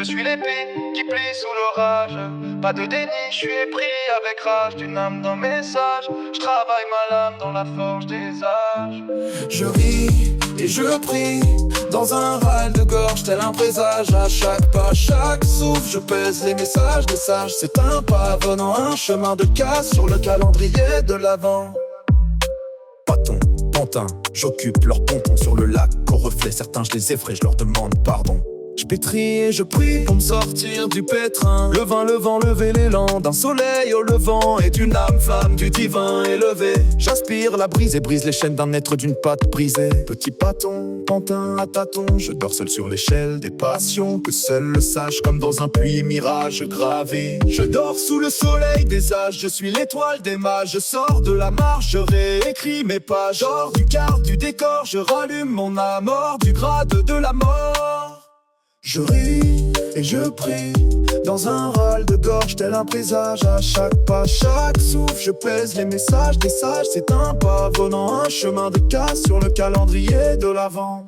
Je suis l'épée qui plie sous l'orage. Pas de déni, je suis épris avec rage d'une âme d'un message. Je travaille ma lame dans la forge des âges. Je ris et je prie dans un râle de gorge tel un présage. À chaque pas, chaque souffle, je pèse les messages des sages. C'est un pas venant, un chemin de casse sur le calendrier de l'avant. Bâton, pantin, j'occupe leur ponton sur le lac. Au reflet, certains je les effraie, je leur demande pardon. Je pétris et je prie pour me sortir du pétrin. Le vent, lever l'élan d'un soleil au levant et d'une âme flamme du divin élevé. J'aspire la brise et brise les chaînes d'un être d'une patte brisée. Petit bâton, pantin à tâtons, je dors seul sur l'échelle des passions que seul le sage, comme dans un puits mirage gravé. Je dors sous le soleil des âges, je suis l'étoile des mages. Je sors de la marche, je réécris mes pages. Hors du quart du décor, je rallume mon âme hors du grade de la mort. Je ris et je prie dans un râle de gorge tel un présage. À chaque pas, chaque souffle, je pèse les messages des sages. C'est un pas venant, un chemin de casse sur le calendrier de l'avant.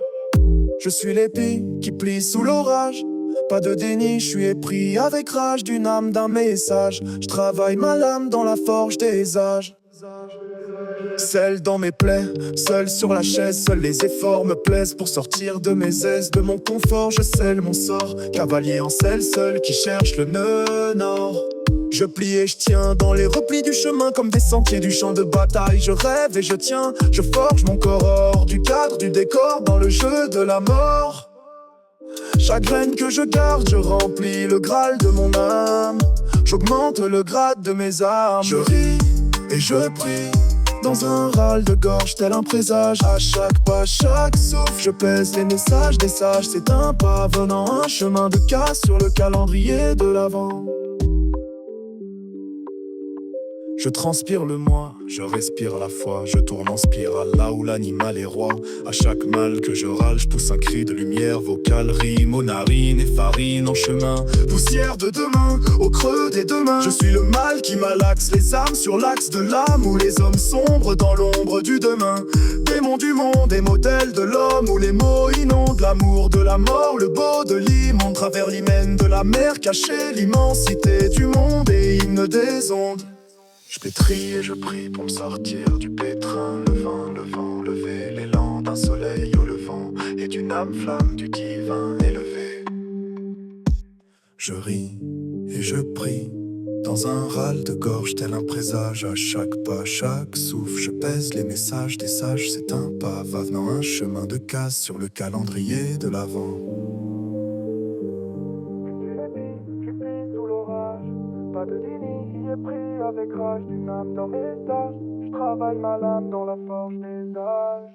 Je suis l'épée qui plie sous l'orage. Pas de déni, je suis épris avec rage d'une âme, d'un message. Je travaille ma lame dans la forge des âges. Celle dans mes plaies, seul sur la chaise, seuls les efforts me plaisent pour sortir de mes aises, de mon confort, je scelle mon sort. Cavalier en selle, seul qui cherche le nœud nord. Je plie et je tiens dans les replis du chemin comme des sentiers du champ de bataille. Je rêve et je tiens, je forge mon corps hors du cadre, du décor, dans le jeu de la mort. Chaque graine que je garde, je remplis le graal de mon âme. J'augmente le grade de mes armes. Je ris et je prie dans un râle de gorge tel un présage. À chaque pas, chaque souffle, je pèse les messages des sages. C'est un pas venant, un chemin de casse sur le calendrier de l'avant. Je transpire le moi, je respire la foi. Je tourne en spirale là où l'animal est roi. À chaque mal que je râle, je pousse un cri de lumière vocale. Rime aux narines et farine en chemin. Poussière de demain, au creux des deux mains. Je suis le mal qui malaxe les âmes sur l'axe de l'âme, où les hommes sombrent dans l'ombre du demain. Démons du monde et modèles de l'homme, où les mots inondent l'amour de la mort. Le beau de l'immonde, travers l'hymen de la mer cachée, l'immensité du monde et hymne des ondes. Je pétris et je prie pour me sortir du pétrin. Le vent, lever l'élan d'un soleil au levant et d'une âme flamme du divin élevé. Je ris et je prie dans un râle de gorge tel un présage. À chaque pas, chaque souffle, je pèse les messages des sages. C'est un pas venant, un chemin de casse sur le calendrier de l'avant. Pas de déni, qui est pris avec rage d'une âme dans mes âges. Je travaille ma lame dans la forge des âges.